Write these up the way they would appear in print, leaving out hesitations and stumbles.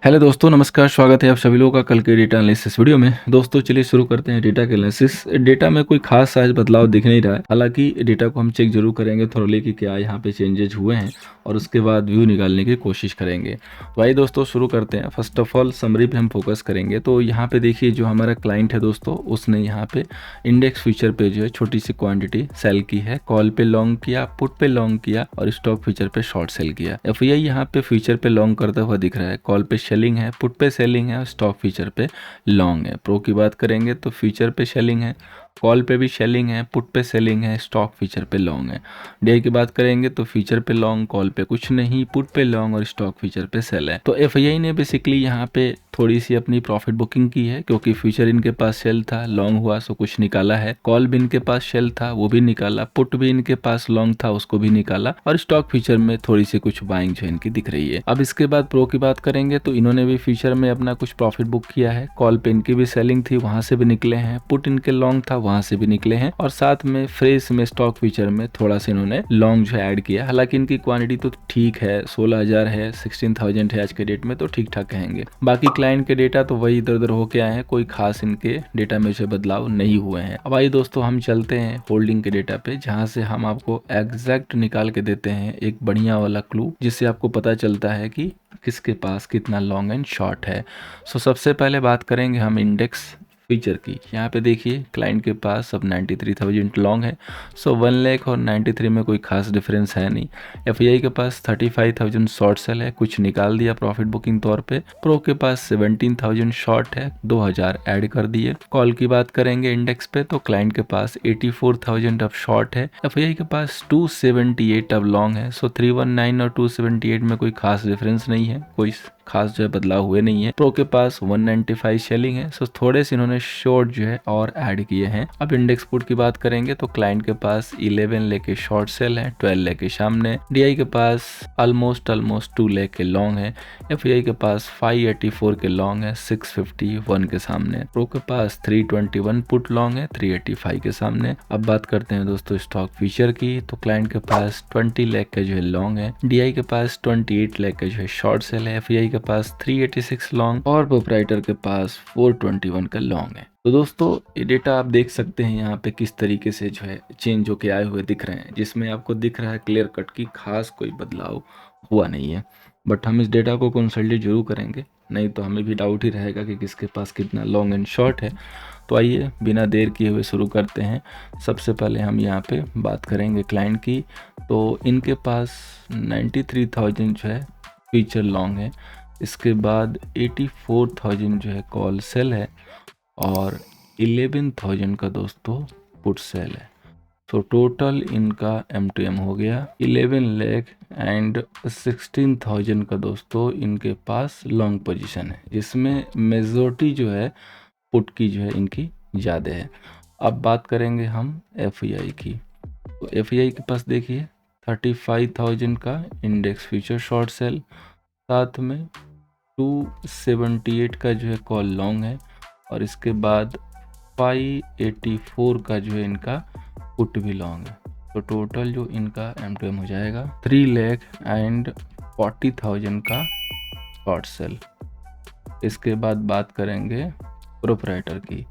Hello दोस्तों, नमस्कार। स्वागत है आप सभी लोगों का कल के डेटा एनालिसिस वीडियो में। दोस्तों चलिए शुरू करते हैं डेटा के एनालिसिस। डेटा में कोई खास आज बदलाव दिख नहीं रहा है। हालांकि डेटा को हम चेक जरूर करेंगे थोड़े कि क्या यहाँ पे चेंजेज हुए हैं और उसके बाद व्यू निकालने की कोशिश करेंगे। तो आइए दोस्तों शुरू करते हैं। फर्स्ट ऑफ ऑल समरी पे हम फोकस करेंगे। तो यहाँ पे देखिए जो हमारा क्लाइंट है दोस्तों, उसने यहाँ पे इंडेक्स फ्यूचर पे जो है छोटी सी क्वांटिटी सेल की है। कॉल पे लॉन्ग किया, पुट पे लॉन्ग किया और स्टॉक फ्यूचर पे शॉर्ट सेल किया। एफआई यहाँ पे फ्यूचर पे लॉन्ग करता हुआ दिख रहा है। कॉल पे सेलिंग है, पुट पे सेलिंग है और स्टॉक फ्यूचर पे लॉन्ग है। प्रो की बात करेंगे तो फ्यूचर पे सेलिंग है, कॉल पे भी सेलिंग है, पुट पे सेलिंग है, स्टॉक फ्यूचर पे लॉन्ग है। डे की बात करेंगे तो फ्यूचर पे लॉन्ग, कॉल पे कुछ नहीं, पुट पे लॉन्ग और स्टॉक फ्यूचर पे सेल है। तो एफआईआई ने बेसिकली यहाँ पे थोड़ी सी अपनी प्रॉफिट बुकिंग की है, क्योंकि फ्यूचर इनके पास सेल था, लॉन्ग हुआ सो कुछ निकाला है। कॉल भी इनके पास सेल था, वो भी निकाला। पुट भी इनके पास लॉन्ग था, उसको भी निकाला। और स्टॉक फ्यूचर में थोड़ी सी कुछ बाइंग जो इनकी दिख रही है। अब इसके बाद प्रो की बात करेंगे तो इन्होंने भी फ्यूचर में अपना कुछ प्रॉफिट बुक किया है। कॉल पे इनकी भी सेलिंग थी, वहां से भी निकले हैं। पुट इनके लॉन्ग था, वहां से भी निकले हैं। और साथ में फ्रेश में स्टॉक फ्यूचर में थोड़ा सा इन्होंने लॉन्ग जो ऐड किया। हालांकि इनकी क्वांटिटी तो ठीक है, 16,000 है, 16,000 है आज के डेट में, तो ठीक ठाक कहेंगे। बाकी क्लाइंट के डेटा तो वही इधर उधर होके आए हैं, कोई खास इनके डेटा में से बदलाव नहीं हुए हैं। अब आइए दोस्तों हम चलते हैं होल्डिंग के डेटा पे, जहां से हम आपको एग्जैक्ट निकाल के देते हैं एक बढ़िया वाला क्लू, जिससे आपको पता चलता है कि किसके पास कितना लॉन्ग एंड शॉर्ट है। सो सबसे पहले बात करेंगे हम इंडेक्स फीचर की। यहाँ पे देखिए क्लाइंट के पास अब 93,000 लॉन्ग है। सो 1 लाख और 93 में कोई खास डिफरेंस है नहीं। एफआईआई के पास 35,000 शॉर्ट सेल है, कुछ निकाल दिया प्रॉफिट बुकिंग तौर पे। प्रो के पास 17,000 शॉर्ट है, 2,000 ऐड कर दिए। कॉल की बात करेंगे इंडेक्स पे तो क्लाइंट के पास 84,000 अब शॉर्ट है। एफआईआई के पास 278 अब लॉन्ग है। सो 319 और 278 में कोई खास डिफरेंस नहीं है, कोई खास जो है बदलाव हुए नहीं है। प्रो के पास 195 सेलिंग है। सो थोड़े से इन्होंने शॉर्ट जो है और ऐड किए हैं। अब इंडेक्स पुट की बात करेंगे तो क्लाइंट के पास 11 लेके शॉर्ट सेल है, 12 लेके सामने। डीआई के पास ऑलमोस्ट 2 लेके लॉन्ग है। एफआईआई के पास 584 के लॉन्ग है, 651 के सामने। प्रो के पास 321 पुट लॉन्ग है, 385 के सामने। अब बात करते हैं दोस्तों स्टॉक फ्यूचर की। तो क्लाइंट के पास 20 लाख का जो है लॉन्ग है। डीआई के पास 28 लाख का जो है शॉर्ट सेल है। एफआईआई के पास 386 लॉन्ग और प्रोप्राइटर के पास 421 का लॉन्ग है। तो दोस्तों ये डेटा आप देख सकते हैं यहाँ पे किस तरीके से जो है चेंज होके आए हुए दिख रहे हैं, जिसमें आपको दिख रहा है क्लियर कट की खास कोई बदलाव हुआ नहीं है। बट हम इस डेटा को कंसल्टेट जरूर करेंगे, नहीं तो हमें भी डाउट ही रहेगा कि किसके पास कितना लॉन्ग एंड शॉर्ट है। तो आइए बिना देर किए हुए शुरू करते हैं। सबसे पहले हम यहाँ पे बात करेंगे क्लाइंट की। तो इनके पास 93,000 जो है फीचर लॉन्ग है। इसके बाद 84,000 जो है कॉल सेल है और 11,000 का दोस्तों पुट सेल है। तो टोटल इनका M2M हो गया 11 लाख एंड 16,000 का दोस्तों इनके पास लॉन्ग पोजीशन है, जिसमें मेजोरिटी जो है पुट की जो है इनकी ज़्यादा है। अब बात करेंगे हम एफआईआई की। तो एफआईआई के पास देखिए 35,000 का इंडेक्स फ्यूचर शॉर्ट सेल, साथ में 278 का जो है कॉल लॉन्ग है और इसके बाद 584 का जो है इनका पुट भी लॉन्ग है। तो टोटल जो इनका M2M हो जाएगा 3 लाख एंड 40,000 का शॉर्ट सेल। इसके बाद बात करेंगे प्रोप्राइटर की।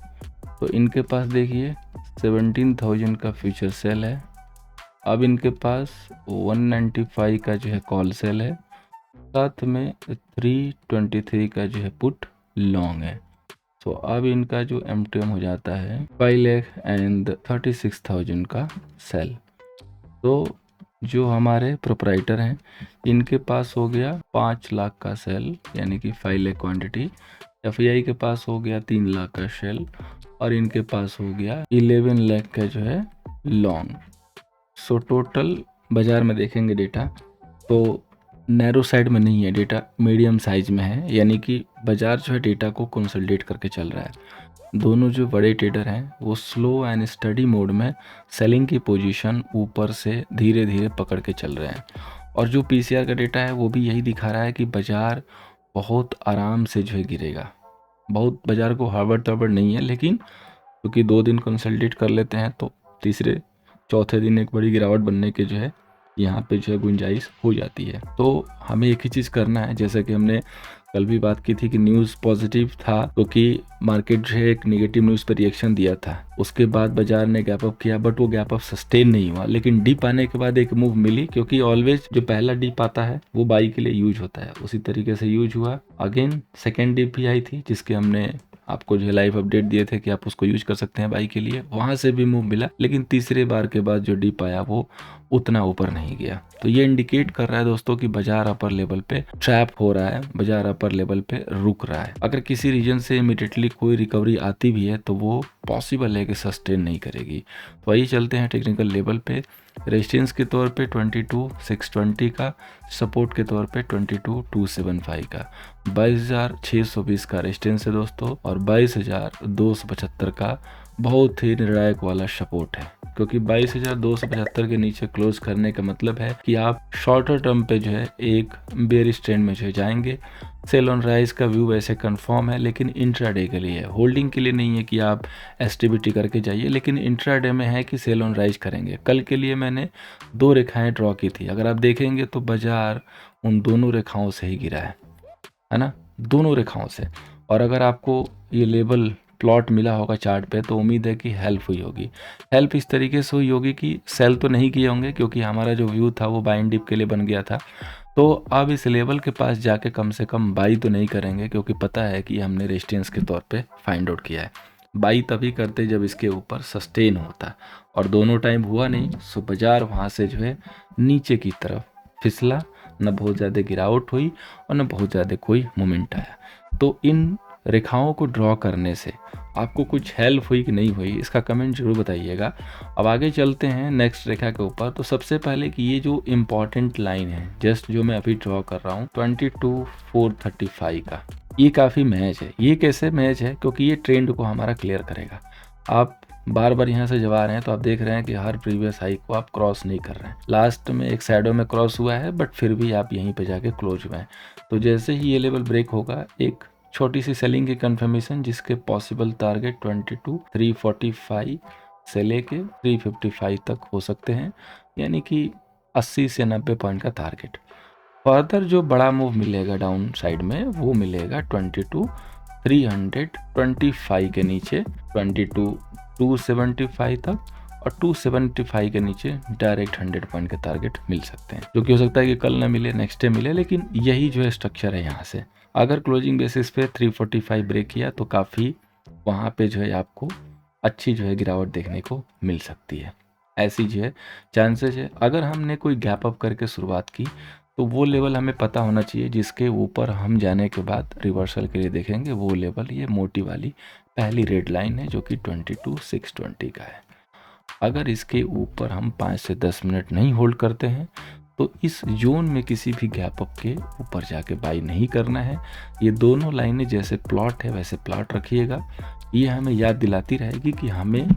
तो इनके पास देखिए 17,000 का फ्यूचर सेल है। अब इनके पास 195 का जो है कॉल सेल है, साथ में 323 का जो है पुट लॉन्ग है। तो अब इनका जो M2M हो जाता है 5 लाख एंड 36,000 का सेल। तो जो हमारे प्रोप्राइटर हैं इनके पास हो गया 5 लाख का सेल, यानी कि 5 लाख क्वांटिटी। एफआईआई के पास हो गया 3 लाख का सेल और इनके पास हो गया 11 लाख का जो है लॉन्ग। सो टोटल बाजार में देखेंगे डेटा तो नैरो साइड में नहीं है, डेटा मीडियम साइज में है, यानी कि बाजार जो है डेटा को कंसोलिडेट करके चल रहा है। दोनों जो बड़े ट्रेडर हैं वो स्लो एंड स्टडी मोड में सेलिंग की पोजीशन ऊपर से धीरे धीरे पकड़ के चल रहे हैं। और जो पीसीआर का डेटा है वो भी यही दिखा रहा है कि बाजार बहुत आराम से जो है गिरेगा। बहुत बाजार को हड़बड़ तड़बड़ नहीं है, लेकिन क्योंकि 2 दिन कंसल्टेट कर लेते हैं तो तीसरे चौथे दिन एक बड़ी गिरावट बनने के जो है यहाँ पे जो है गुंजाइश हो जाती है। तो हमें एक ही चीज़ करना है, जैसे कि हमने कल भी बात की थी कि न्यूज़ पॉजिटिव था क्योंकि मार्केट जो है एक नेगेटिव न्यूज़ पर रिएक्शन दिया था, उसके बाद बाजार ने गैप अप किया, बट वो गैप अप सस्टेन नहीं हुआ। लेकिन डिप आने के बाद एक मूव मिली, क्योंकि ऑलवेज जो पहला डिप आता है वो बाई के लिए यूज होता है, उसी तरीके से यूज हुआ। अगेन सेकेंड डिप भी आई थी, जिसके हमने आपको जो है लाइव अपडेट दिए थे कि आप उसको यूज कर सकते हैं बाई के लिए, वहां से भी मूव मिला। लेकिन तीसरे बार के बाद जो डिप आया वो उतना ऊपर नहीं गया। तो ये इंडिकेट कर रहा है दोस्तों कि बाजार अपर लेवल पे ट्रैप हो रहा है, बाजार अपर लेवल पे रुक रहा है। अगर किसी रीजन से इमीडिएटली कोई रिकवरी आती भी है तो वो पॉसिबल है कि सस्टेन नहीं करेगी। तो आइए चलते हैं टेक्निकल लेवल पे। रेजिस्टेंस के तौर पे 22,620 का, सपोर्ट के तौर पे 22,275 का, 22,620 का रेजिस्टेंस है दोस्तों, और 22,275 का बहुत ही निर्णायक वाला सपोर्ट है। क्योंकि 22,275 के नीचे क्लोज करने का मतलब है कि आप शॉर्टर टर्म पे जो है एक बेयरिश ट्रेंड में जो है जाएंगे। सेल ऑन राइज का व्यू वैसे कंफर्म है, लेकिन इंट्राडे के लिए है, होल्डिंग के लिए नहीं है कि आप एसटीबीटी करके जाइए, लेकिन इंट्राडे में है कि सेल ऑन राइज करेंगे। कल के लिए मैंने 2 रेखाएं ड्रॉ की थी, अगर आप देखेंगे तो बाजार उन दोनों रेखाओं से ही गिरा है ना, दोनों रेखाओं से। और अगर आपको ये लेवल प्लॉट मिला होगा चार्ट पे तो उम्मीद है कि हेल्प हुई होगी। हेल्प इस तरीके से हुई होगी कि सेल तो नहीं किए होंगे, क्योंकि हमारा जो व्यू था वो बाइंग डिप के लिए बन गया था। तो अब इस लेवल के पास जाके कम से कम बाई तो नहीं करेंगे, क्योंकि पता है कि हमने रेजिस्टेंस के तौर पे फाइंड आउट किया है। बाई तभी करते जब इसके ऊपर सस्टेन होता, और दोनों टाइम हुआ नहीं। सो बाजार वहाँ से जो है नीचे की तरफ फिसला, न बहुत ज़्यादा गिरावट हुई और न बहुत ज़्यादा कोई मोमेंट आया। तो इन रेखाओं को ड्रॉ करने से आपको कुछ हेल्प हुई कि नहीं हुई, इसका कमेंट जरूर बताइएगा। अब आगे चलते हैं नेक्स्ट रेखा के ऊपर। तो सबसे पहले कि ये जो इम्पॉर्टेंट लाइन है जस्ट जो मैं अभी ड्रॉ कर रहा हूँ 22,435 का, ये काफ़ी मैच है। ये कैसे मैच है, क्योंकि ये ट्रेंड को हमारा क्लियर करेगा। आप बार बार यहाँ से जब आ रहे हैं तो आप देख रहे हैं कि हर प्रीवियस हाई को आप क्रॉस नहीं कर रहे हैं। लास्ट में एक शैडो में क्रॉस हुआ है, बट फिर भी आप यहीं पे जाके क्लोज हुए हैं। तो जैसे ही ये लेवल ब्रेक होगा, एक छोटी सी सेलिंग की कंफर्मेशन, जिसके पॉसिबल टारगेट 22,345 से लेके 355 तक हो सकते हैं, यानी कि 80 से 90 पॉइंट का टारगेट। फर्दर जो बड़ा मूव मिलेगा डाउन साइड में वो मिलेगा 22,325 के नीचे 22,275 तक, और 275 के नीचे डायरेक्ट 100 पॉइंट के टारगेट मिल सकते हैं, जो कि हो सकता है कि कल ना मिले, नेक्स्ट डे मिले, लेकिन यही जो है स्ट्रक्चर है यहाँ से। अगर क्लोजिंग बेसिस पे 345 ब्रेक किया तो काफ़ी वहाँ पे जो है आपको अच्छी जो है गिरावट देखने को मिल सकती है। ऐसी जो है चांसेस है। अगर हमने कोई गैप अप करके शुरुआत की तो वो लेवल हमें पता होना चाहिए, जिसके ऊपर हम जाने के बाद रिवर्सल के लिए देखेंगे। वो लेवल ये मोटी वाली पहली रेड लाइन है, जो कि 22,620 का है। अगर इसके ऊपर हम 5 से 10 मिनट नहीं होल्ड करते हैं तो इस जोन में किसी भी गैप अप के ऊपर जाके बाई नहीं करना है। ये दोनों लाइनें जैसे प्लॉट है वैसे प्लॉट रखिएगा। ये हमें याद दिलाती रहेगी कि हमें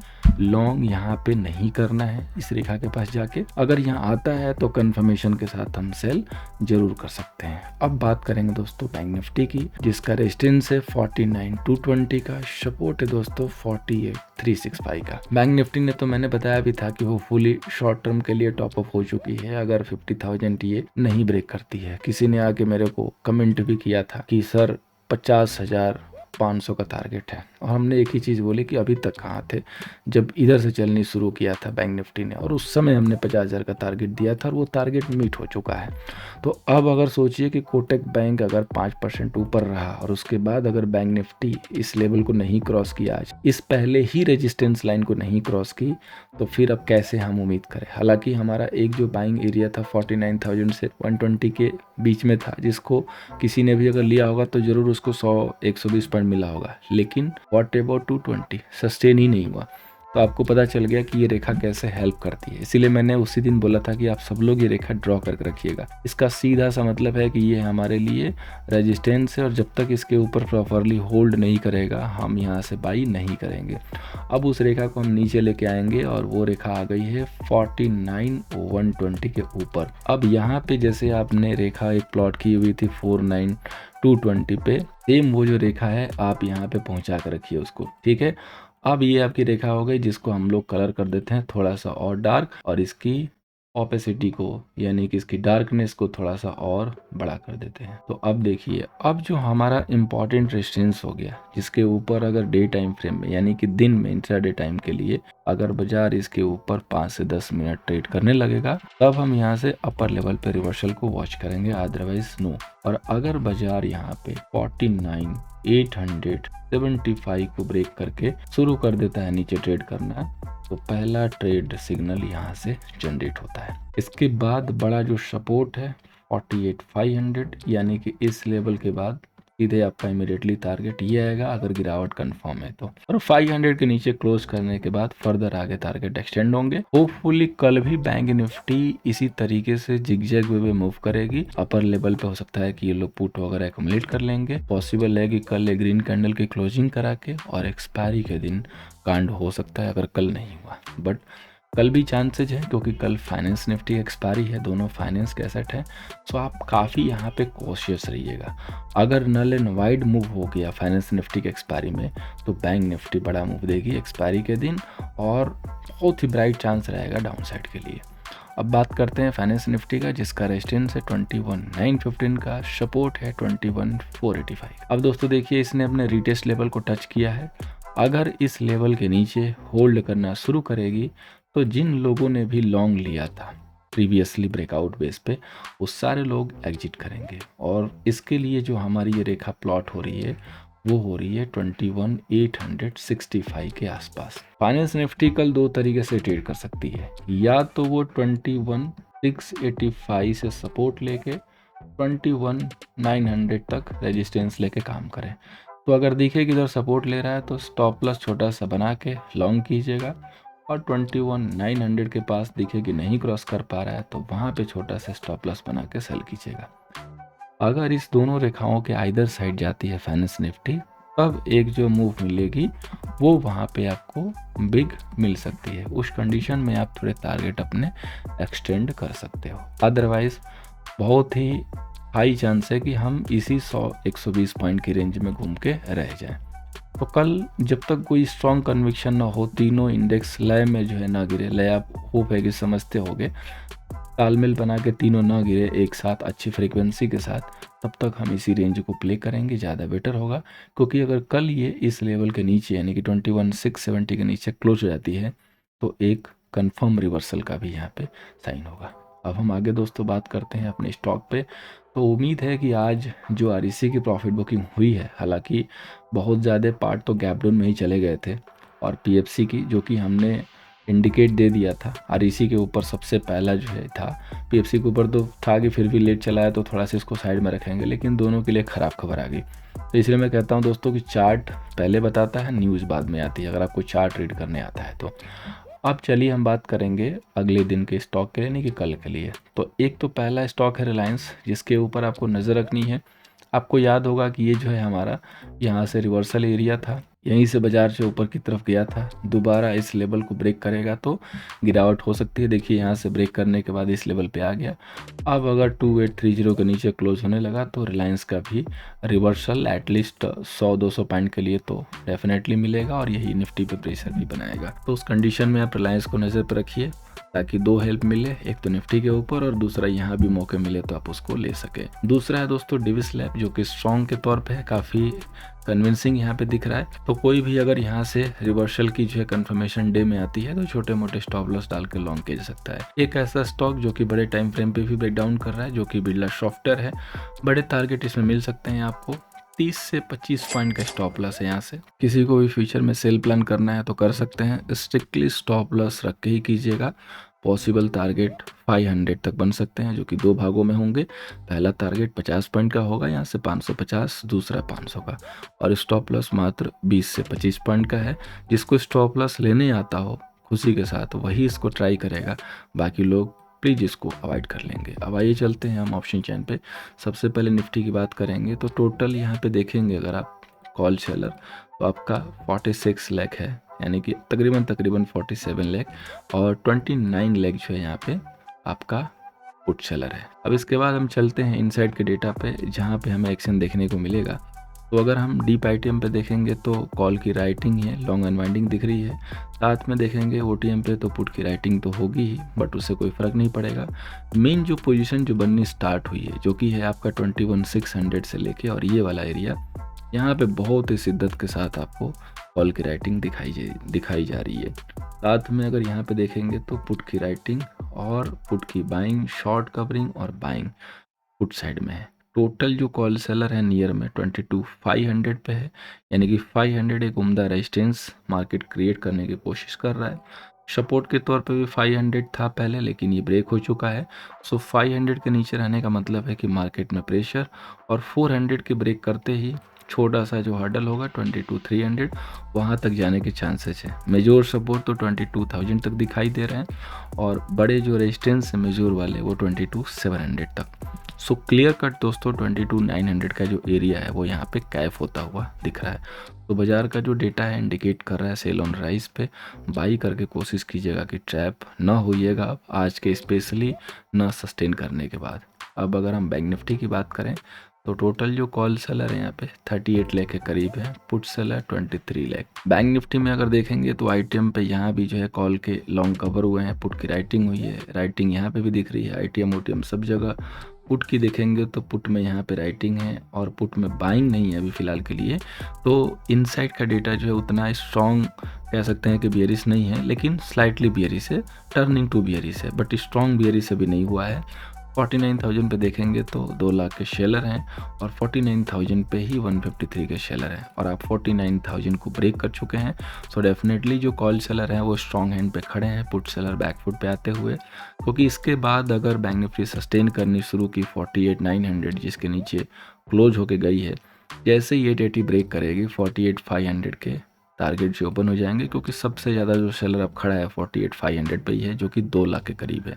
लॉन्ग यहाँ पे नहीं करना है इस रेखा के पास जाके। अगर यहाँ आता है तो कंफर्मेशन के साथ हम सेल जरूर कर सकते हैं। अब बात करेंगे दोस्तों बैंक निफ्टी की, जिसका रेजिस्टेंस है 49,220 का, सपोर्ट है दोस्तों 48,365 का। बैंक निफ्टी ने तो मैंने बताया भी था कि वो फुली शॉर्ट टर्म के लिए टॉप अप हो चुकी है अगर 50,000 ये नहीं ब्रेक करती है। किसी ने आके मेरे को कमेंट भी किया था कि सर 50,500 का टारगेट है, और हमने एक ही चीज़ बोली कि अभी तक कहाँ थे जब इधर से चलनी शुरू किया था बैंक निफ्टी ने, और उस समय हमने 50,000 का टारगेट दिया था और वो टारगेट मीट हो चुका है। तो अब अगर सोचिए कि कोटक बैंक अगर 5% ऊपर रहा और उसके बाद अगर बैंक निफ्टी इस लेवल को नहीं क्रॉस किया, आज इस पहले ही रेजिस्टेंस लाइन को नहीं क्रॉस की, तो फिर अब कैसे हम उम्मीद करें। हालांकि हमारा एक जो बाइंग एरिया था 49,000 से 120 के बीच में था, जिसको किसी ने भी अगर लिया होगा तो जरूर उसको 100-120 पॉइंट मिला होगा, लेकिन व्हाट अबाउट 220 सस्टेन ही नहीं हुआ। तो आपको पता चल गया कि ये रेखा कैसे हेल्प करती है। इसीलिए मैंने उसी दिन बोला था कि आप सब लोग ये रेखा ड्रॉ करके रखिएगा। इसका सीधा सा मतलब है कि ये हमारे लिए रेजिस्टेंस है, और जब तक इसके ऊपर प्रॉपरली होल्ड नहीं करेगा हम यहाँ से बाई नहीं करेंगे। अब उस रेखा को हम नीचे लेके आएंगे, और वो रेखा आ गई है 49,120 के ऊपर। अब यहाँ पे जैसे आपने रेखा एक प्लॉट की हुई थी 49,220 पे, सेम वो जो रेखा है आप यहाँ पे पहुँचा कर रखिए उसको, ठीक है। अब ये आपकी रेखा हो गई, जिसको हम लोग कलर कर देते हैं थोड़ा सा और डार्क, और इसकी ओपेसिटी को यानी कि इसकी डार्कनेस को थोड़ा सा और बड़ा कर देते हैं। तो अब देखिए, अब जो हमारा इम्पॉर्टेंट रेजिस्टेंस हो गया, जिसके ऊपर अगर डे टाइम फ्रेम में यानी कि दिन में इंट्राडे टाइम के लिए अगर बाजार इसके ऊपर 5 से 10 मिनट ट्रेड करने लगेगा, तब हम यहाँ से अपर लेवल पे रिवर्सल को वॉच करेंगे, अदरवाइज नो। और अगर बाजार यहाँ पे 49,875 को ब्रेक करके शुरू कर देता है नीचे ट्रेड करना, तो पहला ट्रेड सिग्नल यहाँ से जनरेट होता है। इसके बाद बड़ा जो सपोर्ट है 48,500, यानी कि इस लेवल के बाद सीधे आपका इमीडिएटली टारगेट ये आएगा अगर गिरावट कंफर्म है तो। और 500 के नीचे क्लोज करने के बाद फर्दर आगे टारगेट एक्सटेंड होंगे। होपफुली कल भी बैंक निफ्टी इसी तरीके से जिगजैग वे में मूव करेगी। अपर लेवल पे हो सकता है कि ये लोग पुट वगैरह एक्युमुलेट कर लेंगे। पॉसिबल है कि कल एक ग्रीन कैंडल की क्लोजिंग करा के और एक्सपायरी के दिन कांड हो सकता है अगर कल नहीं हुआ, बट कल भी चांसेज है क्योंकि कल फाइनेंस निफ्टी एक्सपायरी है, दोनों फाइनेंस के एसेट है। सो आप काफ़ी यहाँ पे कॉशियस रहिएगा। अगर नल एंड वाइड मूव हो गया फाइनेंस निफ्टी के एक्सपायरी में, तो बैंक निफ्टी बड़ा मूव देगी एक्सपायरी के दिन और बहुत ही ब्राइट चांस रहेगा डाउन साइड के लिए। अब बात करते हैं फाइनेंस निफ्टी का, जिसका रेजिस्टेंस है 21,915 का, सपोर्ट है 21,485। अब दोस्तों देखिए, इसने अपने रिटेस्ट लेवल को टच किया है। अगर इस लेवल के नीचे होल्ड करना शुरू करेगी, तो जिन लोगों ने भी लॉन्ग लिया था प्रीवियसली ब्रेकआउट बेस पे, वो सारे लोग एग्जिट करेंगे। और इसके लिए जो हमारी ये रेखा प्लॉट हो रही है, वो हो रही है 21,865 के आसपास। फाइनेंस निफ्टी कल दो तरीके से ट्रेड कर सकती है, या तो वो 21,685 से सपोर्ट लेके 21,900 तक रेजिस्टेंस लेके काम करे। तो अगर दिखे कि इधर सपोर्ट ले रहा है तो स्टॉप प्लस छोटा सा बना के लॉन्ग कीजिएगा, और 21,900 के पास दिखे कि नहीं क्रॉस कर पा रहा है तो वहाँ पे छोटा सा स्टॉप लॉस बना के सेल कीजिएगा। अगर इस दोनों रेखाओं के आइदर साइड जाती है फाइनेंस निफ्टी, तब एक जो मूव मिलेगी वो वहाँ पे आपको बिग मिल सकती है। उस कंडीशन में आप थोड़े टारगेट अपने एक्सटेंड कर सकते हो, अदरवाइज बहुत ही हाई चांस है कि हम इसी 100-120 पॉइंट की रेंज में घूम के रह जाएं। तो कल जब तक कोई स्ट्रॉन्ग कन्विक्शन ना हो, तीनों इंडेक्स लय में जो है ना गिरे, लय आप होप है कि समझते होगे, तालमेल बना के तीनों ना गिरे एक साथ अच्छी फ्रीक्वेंसी के साथ, तब तक हम इसी रेंज को प्ले करेंगे, ज़्यादा बेटर होगा। क्योंकि अगर कल ये इस लेवल के नीचे यानी कि 21,670 के नीचे क्लोज हो जाती है, तो एक कंफर्म रिवर्सल का भी यहाँ पे साइन होगा। अब हम आगे दोस्तों बात करते हैं अपने स्टॉक पे। तो उम्मीद है कि आज जो आरईसी की प्रॉफिट बुकिंग हुई है, हालांकि बहुत ज़्यादा पार्ट तो गैप डाउन में ही चले गए थे, और पीएफसी की जो कि हमने इंडिकेट दे दिया था, आरईसी के ऊपर सबसे पहला जो है था, पीएफसी के ऊपर तो था कि फिर भी लेट चला है तो थोड़ा सा इसको साइड में रखेंगे, लेकिन दोनों के लिए ख़राब खबर आ गई। तो इसलिए मैं कहता हूं दोस्तों कि चार्ट पहले बताता है, न्यूज़ बाद में आती है, अगर आपको चार्ट रीड करने आता है तो। अब चलिए हम बात करेंगे अगले दिन के स्टॉक के लिए, नहीं कि कल के लिए। तो एक तो पहला स्टॉक है रिलायंस, जिसके ऊपर आपको नज़र रखनी है। आपको याद होगा कि ये जो है हमारा यहाँ से रिवर्सल एरिया था, यहीं से बाजार से ऊपर की तरफ गया था, दोबारा इस लेवल को ब्रेक करेगा तो गिरावट हो सकती है। देखिए यहाँ से ब्रेक करने के बाद इस लेवल पे आ गया। अब अगर 2830 के नीचे क्लोज होने लगा तो रिलायंस का भी रिवर्सल एटलीस्ट 100-200 पॉइंट के लिए तो डेफिनेटली मिलेगा, और यही निफ्टी पे प्रेशर भी बनाएगा। तो उस कंडीशन में आप रिलायंस को नज़र पर रखिए, ताकि दो हेल्प मिले, एक तो निफ्टी के ऊपर और दूसरा यहाँ भी मौके मिले तो आप उसको ले सके। दूसरा है दोस्तों डिविस लैब, जो कि स्ट्रॉन्ग के तौर पे है, काफ़ी कन्विंसिंग यहाँ पे दिख रहा है। तो कोई भी अगर यहाँ से रिवर्सल की जो है कंफर्मेशन डे में आती है, तो छोटे मोटे स्टॉप लॉस डाल के लॉन्ग किया जा सकता है। एक ऐसा स्टॉक जो कि बड़े टाइम फ्रेम पे भी ब्रेक डाउन कर रहा है, जो कि बिरला सॉफ्टवेयर है, बड़े टारगेट इसमें मिल सकते हैं आपको। 30 से 25 पॉइंट का स्टॉप लॉस है यहाँ से। किसी को भी फ्यूचर में सेल प्लान करना है तो कर सकते हैं, स्ट्रिक्टली स्टॉप लॉस रख के ही कीजिएगा। पॉसिबल टारगेट 500 तक बन सकते हैं, जो कि दो भागों में होंगे। पहला टारगेट 50 पॉइंट का होगा, यहाँ से 550, दूसरा 500 का, और स्टॉप लॉस मात्र 20 से 25 पॉइंट का है। जिसको स्टॉप लॉस लेने आता हो खुशी के साथ, वही इसको ट्राई करेगा, बाकी लोग प्लीज़ इसको अवॉइड कर लेंगे। अब आइए चलते हैं हम ऑप्शन चैन पे। सबसे पहले निफ्टी की बात करेंगे तो टोटल यहाँ पे देखेंगे अगर आप कॉल सेलर, तो आपका 46 लाख है, यानी कि तकरीबन 47 लाख, और 29 लाख जो है यहाँ पे आपका पुट सेलर है। अब इसके बाद हम चलते हैं इनसाइड के डेटा पे, जहाँ पे हमें एक्शन देखने को मिलेगा। तो अगर हम डीप आईटीएम पे देखेंगे तो कॉल की राइटिंग ही है, लॉन्ग अनवाइंडिंग दिख रही है। साथ में देखेंगे ओटीएम पे तो पुट की राइटिंग तो होगी ही, बट उससे कोई फ़र्क नहीं पड़ेगा। मेन जो पोजीशन जो बननी स्टार्ट हुई है, जो कि है आपका 21,600 से लेके और ये वाला एरिया, यहाँ पे बहुत ही शिद्दत के साथ आपको कॉल की राइटिंग दिखाई जा रही है। साथ में अगर यहाँ पे देखेंगे तो पुट की राइटिंग और पुट की बाइंग, शॉर्ट कवरिंग और बाइंग पुट साइड में है। टोटल जो कॉल सेलर है नियर में 22,500 पे है, यानी कि 500 एक उम्दा रेजिस्टेंस मार्केट क्रिएट करने की कोशिश कर रहा है। सपोर्ट के तौर पे भी 500 था पहले, लेकिन ये ब्रेक हो चुका है। सो 500 के नीचे रहने का मतलब है कि मार्केट में प्रेशर, और 400 के ब्रेक करते ही छोटा सा जो हर्डल होगा 22,300 वहाँ तक जाने के चांसेस है। मेजोर सपोर्ट तो 22,000 तक दिखाई दे रहे हैं, और बड़े जो रेजिस्टेंस है मेजोर वाले वो 22,700 तक। सो क्लियर कट दोस्तों 22,900 का जो एरिया है वो यहाँ पे कैफ होता हुआ दिख रहा है। तो बाजार का जो डेटा है इंडिकेट कर रहा है सेल ऑन राइज पे। बाई करके कोशिश कीजिएगा कि ट्रैप ना होइएगा आज के, स्पेशली ना सस्टेन करने के बाद। अब अगर हम बैंक निफ्टी की बात करें तो टोटल जो कॉल सेलर है यहाँ पे 38 लाख के करीब है, put seller 23 lakh. Bank Nifty में अगर देखेंगे तो आईटीएम पे यहाँ भी जो है कॉल के लॉन्ग कवर हुए हैं, पुट की राइटिंग हुई है, राइटिंग यहाँ पे भी दिख रही है। आईटीएम ओटीएम सब जगह पुट की देखेंगे तो पुट में यहाँ पे राइटिंग है और पुट में बाइंग नहीं है अभी फ़िलहाल के लिए। तो इनसाइड का डेटा जो है उतना स्ट्रॉन्ग कह सकते हैं कि बियरिश नहीं है, लेकिन स्लाइटली बियरिश है, टर्निंग टू बियरिश है, बट स्ट्रॉन्ग बियरिश अभी नहीं हुआ है। 49,000 पे देखेंगे तो 2 लाख के शेलर हैं, और 49,000 पे ही 153 के शेलर हैं, और आप 49,000 को ब्रेक कर चुके हैं। सो डेफिनेटली जो कॉल सेलर हैं वो स्ट्रॉन्ग हैंड पे खड़े हैं, पुट सेलर बैक फुट पे आते हुए, क्योंकि इसके बाद अगर बैंक निफ्टी सस्टेन करनी शुरू की 48,900 जिसके नीचे क्लोज होके गई है, जैसे ही 880 ब्रेक करेगी 48,500 के टारगेट जो ओपन हो जाएंगे, क्योंकि सबसे ज़्यादा जो सेलर अब खड़ा है 48,500 पे ही है, जो कि 2 लाख के करीब है,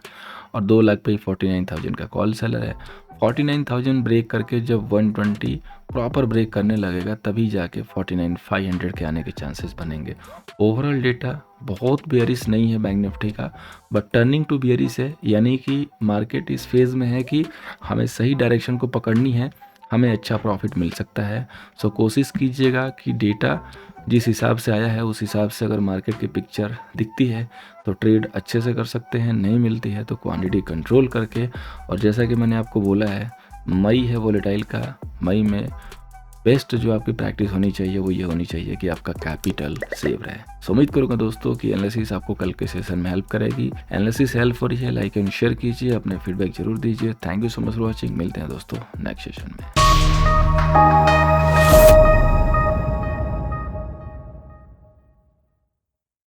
और 2 लाख पे ही 49,000 का कॉल सेलर है। 49,000 ब्रेक करके जब 120 प्रॉपर ब्रेक करने लगेगा तभी जाके 49,500 के आने के चांसेस बनेंगे। ओवरऑल डेटा बहुत बेयरिश नहीं है बैंक निफ्टी का, बट टर्निंग टू बेयरिश है, यानी कि मार्केट इस फेज़ में है कि हमें सही डायरेक्शन को पकड़नी है, हमें अच्छा प्रॉफिट मिल सकता है। सो कोशिश कीजिएगा कि डेटा जिस हिसाब से आया है उस हिसाब से अगर मार्केट की पिक्चर दिखती है तो ट्रेड अच्छे से कर सकते हैं, नहीं मिलती है तो क्वांटिटी कंट्रोल करके। और जैसा कि मैंने आपको बोला है, मई है वोलेटाइल का, मई में बेस्ट जो आपकी प्रैक्टिस होनी चाहिए वो ये होनी चाहिए कि आपका कैपिटल सेव रहे। सो उम्मीद करूँगा दोस्तों कि एनालिसिस आपको कल के सेशन में हेल्प करेगी। एनालिसिस हेल्प हो रही है, लाइक एंड शेयर कीजिए, अपने फीडबैक जरूर दीजिए। Thank you so much for watching. मिलते हैं दोस्तों नेक्स्ट सेशन में।